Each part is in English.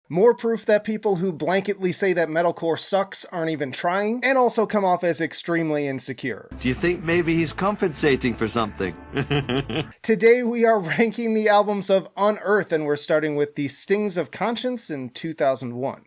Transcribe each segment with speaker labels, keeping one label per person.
Speaker 1: More proof that people who blanketly say that metalcore sucks aren't even trying, and also come off as extremely insecure.
Speaker 2: Do you think maybe he's compensating for something?
Speaker 1: Today we are ranking the albums of Unearth, and we're starting with The Stings of Conscience in 2001.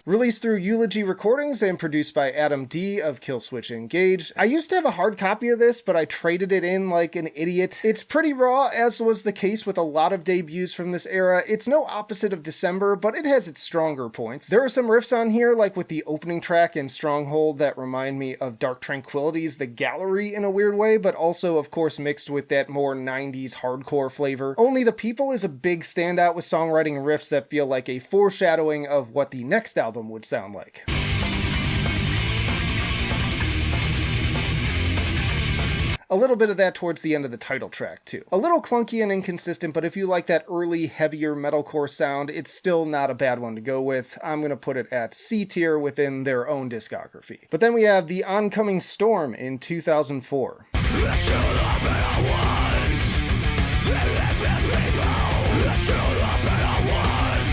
Speaker 1: Released through Eulogy Recordings and produced by Adam D of Killswitch Engage. I used to have a hard copy of this, but I traded it in like an idiot. It's pretty raw, as was the case with a lot of debuts from this era. It's no opposite of December, but it has its stronger points. There are some riffs on here, like with the opening track in Stronghold, that remind me of Dark Tranquillity's The Gallery in a weird way, but also, of course, mixed with that more 90s hardcore flavor. Only the People is a big standout with songwriting riffs that feel like a foreshadowing of what the next album would sound like. A little bit of that towards the end of the title track, too. A little clunky and inconsistent, but if you like that early, heavier metalcore sound, it's still not a bad one to go with. I'm going to put it at C tier within their own discography. But then we have The Oncoming Storm in 2004.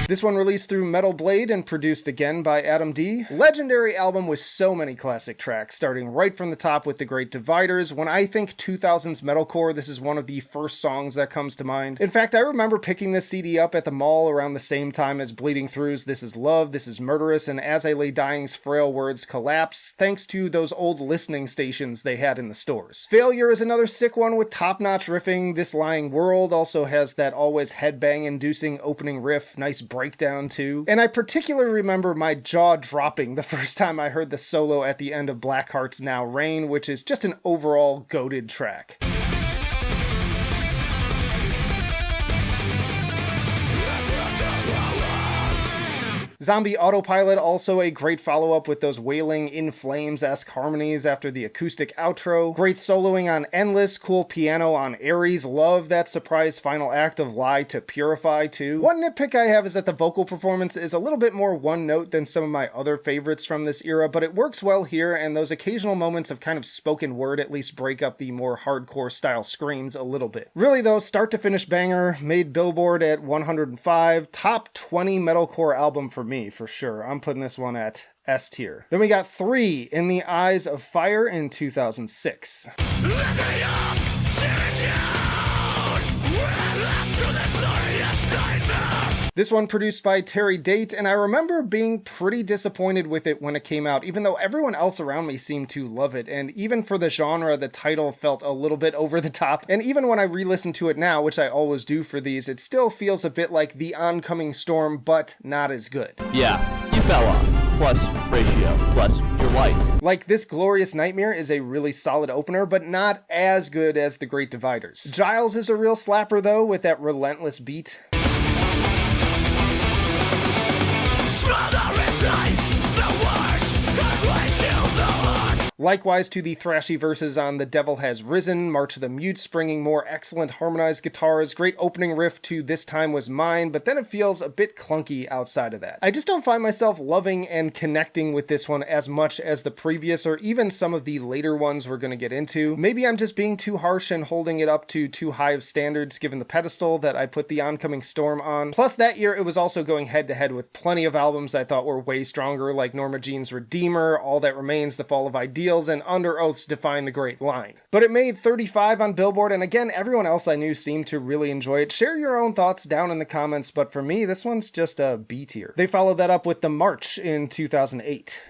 Speaker 1: This one released through Metal Blade and produced again by Adam D. Legendary album with so many classic tracks, starting right from the top with The Great Dividers. When I think 2000s metalcore, this is one of the first songs that comes to mind. In fact, I remember picking this CD up at the mall around the same time as Bleeding Through's This Is Love, This Is Murderous, and As I Lay Dying's Frail Words Collapse, thanks to those old listening stations they had in the stores. Failure is another sick one with top-notch riffing. This Lying World also has that always headbang-inducing opening riff, nice breakdown too. And I particularly remember my jaw dropping the first time I heard the solo at the end of Blackheart's Now Rain, which is just an overall goated track. Zombie Autopilot, also a great follow-up with those wailing In Flames-esque harmonies after the acoustic outro. Great soloing on Endless, cool piano on Ares, love that surprise final act of Lie to Purify too. One nitpick I have is that the vocal performance is a little bit more one note than some of my other favorites from this era, but it works well here, and those occasional moments of kind of spoken word at least break up the more hardcore style screams a little bit. Really though, start to finish banger, made Billboard at 105, top 20 metalcore album for me, for sure. I'm putting this one at S tier. Then we got 3, In the Eyes of Fire in 2006. This one produced by Terry Date, and I remember being pretty disappointed with it when it came out, even though everyone else around me seemed to love it, and even for the genre, the title felt a little bit over the top, and even when I re-listen to it now, which I always do for these, it still feels a bit like The Oncoming Storm, but not as good.
Speaker 3: Yeah, you fell off. Plus ratio, plus you're white.
Speaker 1: Like This Glorious Nightmare is a really solid opener, but not as good as The Great Dividers. Giles is a real slapper though, with that relentless beat. Likewise to the thrashy verses on The Devil Has Risen, March of the Mutes, bringing more excellent harmonized guitars, great opening riff to This Time Was Mine, but then it feels a bit clunky outside of that. I just don't find myself loving and connecting with this one as much as the previous or even some of the later ones we're going to get into. Maybe I'm just being too harsh and holding it up to too high of standards given the pedestal that I put The Oncoming Storm on. Plus that year it was also going head to head with plenty of albums I thought were way stronger, like Norma Jean's Redeemer, All That Remains, The Fall of Ideals, and Under Oath's Define the Great Line. But it made 35 on Billboard, and again, everyone else I knew seemed to really enjoy it. Share your own thoughts down in the comments, but for me, this one's just a B tier. They followed that up with The March in 2008.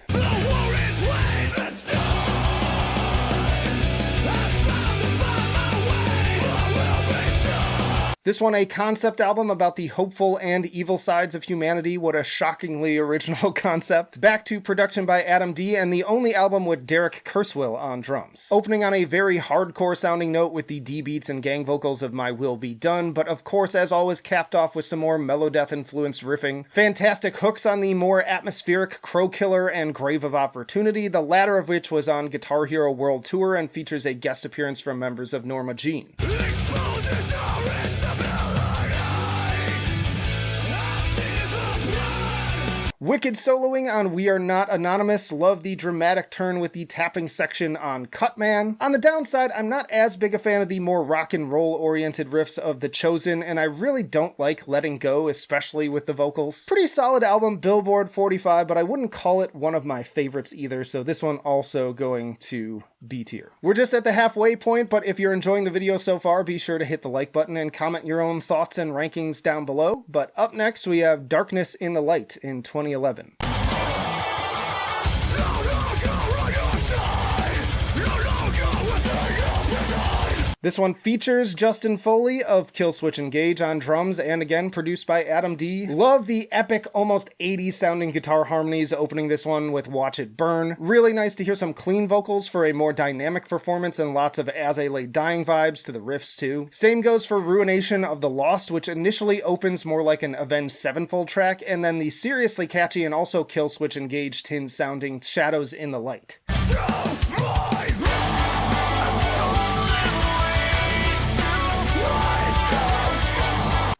Speaker 1: This one, a concept album about the hopeful and evil sides of humanity. What a shockingly original concept. Back to production by Adam D, and the only album with Derek Kurswill on drums. Opening on a very hardcore sounding note with the D beats and gang vocals of My Will Be Done, but of course, as always, capped off with some more Melodeath influenced riffing. Fantastic hooks on the more atmospheric Crow Killer and Grave of Opportunity, the latter of which was on Guitar Hero World Tour and features a guest appearance from members of Norma Jean. Wicked soloing on We Are Not Anonymous. Love the dramatic turn with the tapping section on Cutman. On the downside, I'm not as big a fan of the more rock and roll oriented riffs of The Chosen, and I really don't like Letting Go, especially with the vocals. Pretty solid album, Billboard 45, but I wouldn't call it one of my favorites either, so this one also going to B tier. We're just at the halfway point, but if you're enjoying the video so far, be sure to hit the like button and comment your own thoughts and rankings down below. But up next, we have Darkness in the Light in 2011. This one features Justin Foley of Killswitch Engage on drums, and again produced by Adam D. Love the epic, almost 80s sounding guitar harmonies opening this one with Watch It Burn. Really nice to hear some clean vocals for a more dynamic performance and lots of As I Lay Dying vibes to the riffs too. Same goes for Ruination of the Lost, which initially opens more like an Avenged Sevenfold track, and then the seriously catchy and also Killswitch Engage tin sounding Shadows in the Light.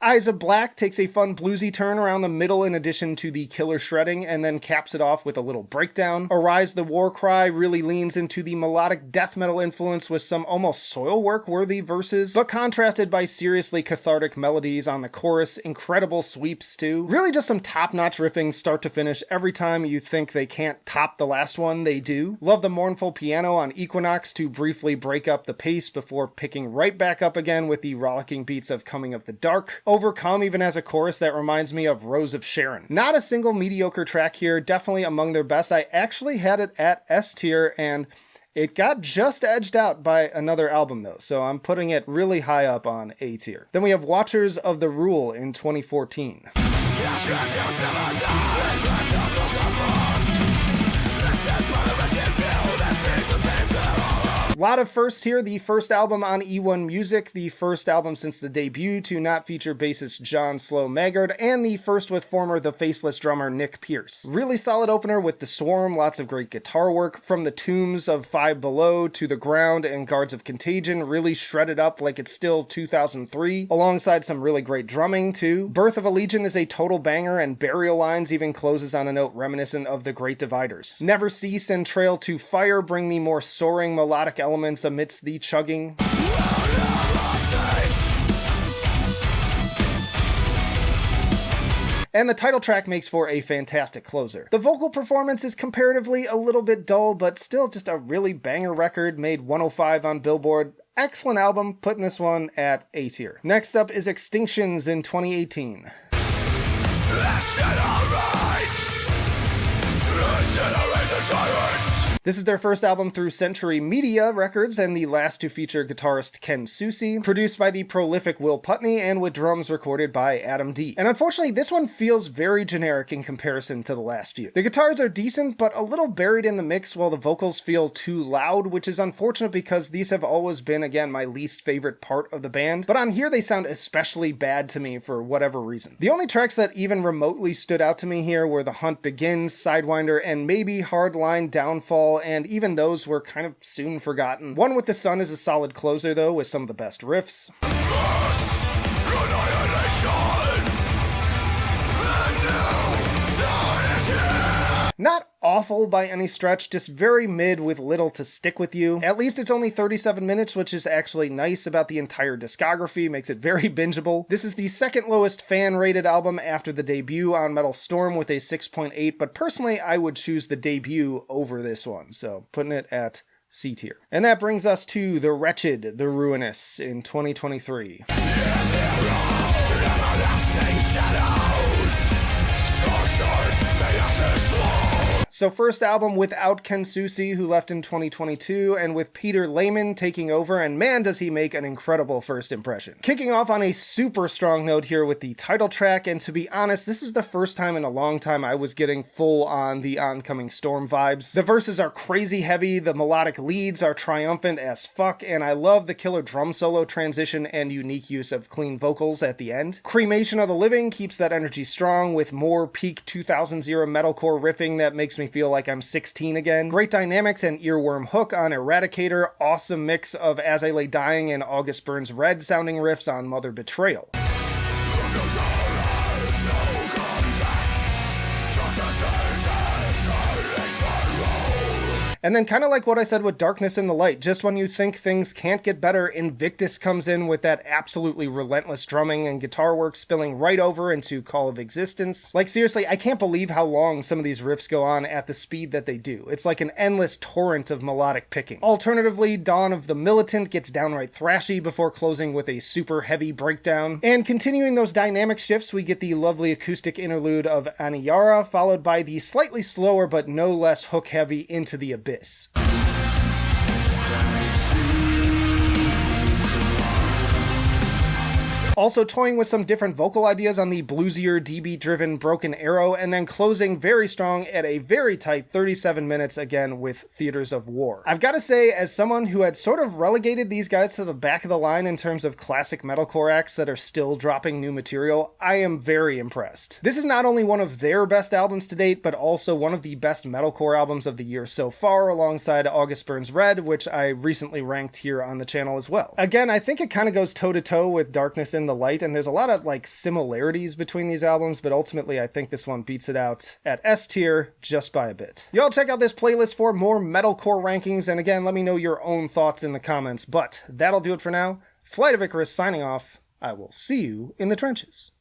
Speaker 1: Eyes of Black takes a fun bluesy turn around the middle in addition to the killer shredding, and then caps it off with a little breakdown. Arise the War Cry really leans into the melodic death metal influence with some almost Soilwork worthy verses, but contrasted by seriously cathartic melodies on the chorus, incredible sweeps too. Really just some top-notch riffing start to finish. Every time you think they can't top the last one, they do. Love the mournful piano on Equinox to briefly break up the pace before picking right back up again with the rollicking beats of Coming of the Dark. Overcome even has a chorus that reminds me of Rose of Sharon. Not a single mediocre track here, definitely among their best. I actually had it at S tier, and it got just edged out by another album though, so I'm putting it really high up on A tier. Then we have Watchers of the Rule in 2014. A lot of firsts here. The first album on E1 Music, the first album since the debut to not feature bassist John Slow Maggard, and the first with former The Faceless drummer Nick Pierce. Really solid opener with The Swarm, lots of great guitar work, from the tombs of Five Below to The Ground and Guards of Contagion, really shredded up like it's still 2003, alongside some really great drumming too. Birth of a Legion is a total banger, and Burial Lines even closes on a note reminiscent of The Great Dividers. Never Cease and Trail to Fire bring the more soaring melodic elements amidst the chugging. And the title track makes for a fantastic closer. The vocal performance is comparatively a little bit dull, but still just a really banger record, made 105 on Billboard. Excellent album, putting this one at A tier. Next up is Extinctions in 2018. This is their first album through Century Media Records, and the last to feature guitarist Ken Susi, produced by the prolific Will Putney, and with drums recorded by Adam D. And unfortunately, this one feels very generic in comparison to the last few. The guitars are decent, but a little buried in the mix, while the vocals feel too loud, which is unfortunate because these have always been, again, my least favorite part of the band. But on here, they sound especially bad to me for whatever reason. The only tracks that even remotely stood out to me here were The Hunt Begins, Sidewinder, and maybe Hardline Downfall, and even those were kind of soon forgotten. One with the Sun is a solid closer though, with some of the best riffs. Not awful by any stretch, just very mid with little to stick with you. At least it's only 37 minutes, which is actually nice about the entire discography, makes it very bingeable. This is the second lowest fan-rated album after the debut on Metal Storm with a 6.8, but personally I would choose the debut over this one, so putting it at C tier. And that brings us to The Wretched, The Ruinous in 2023. So first album without Ken Susi, who left in 2022, and with Peter Lehman taking over, and man does he make an incredible first impression. Kicking off on a super strong note here with the title track, and to be honest, this is the first time in a long time I was getting full on the Oncoming Storm vibes. The verses are crazy heavy, the melodic leads are triumphant as fuck, and I love the killer drum solo transition and unique use of clean vocals at the end. Cremation of the Living keeps that energy strong with more peak 2000s era metalcore riffing that makes me feel like I'm 16 again. Great dynamics and earworm hook on Eradicator, awesome mix of As I Lay Dying and August Burns Red sounding riffs on Mother Betrayal. And then kind of like what I said with Darkness in the Light, just when you think things can't get better, Invictus comes in with that absolutely relentless drumming and guitar work spilling right over into Call of Existence. Like seriously, I can't believe how long some of these riffs go on at the speed that they do. It's like an endless torrent of melodic picking. Alternatively, Dawn of the Militant gets downright thrashy before closing with a super heavy breakdown. And continuing those dynamic shifts, we get the lovely acoustic interlude of Aniyara, followed by the slightly slower but no less hook-heavy Into the Abyss. Also toying with some different vocal ideas on the bluesier, DB-driven Broken Arrow, and then closing very strong at a very tight 37 minutes again with Theaters of War. I've got to say, as someone who had sort of relegated these guys to the back of the line in terms of classic metalcore acts that are still dropping new material, I am very impressed. This is not only one of their best albums to date, but also one of the best metalcore albums of the year so far, alongside August Burns Red, which I recently ranked here on the channel as well. Again, I think it kind of goes toe-to-toe with Darkness in the Light, and there's a lot of like similarities between these albums, but ultimately I think this one beats it out at S tier just by a bit. Y'all check out this playlist for more metalcore rankings, and again, let me know your own thoughts in the comments, but that'll do it for now. Flight of Icarus signing off. I will see you in the trenches.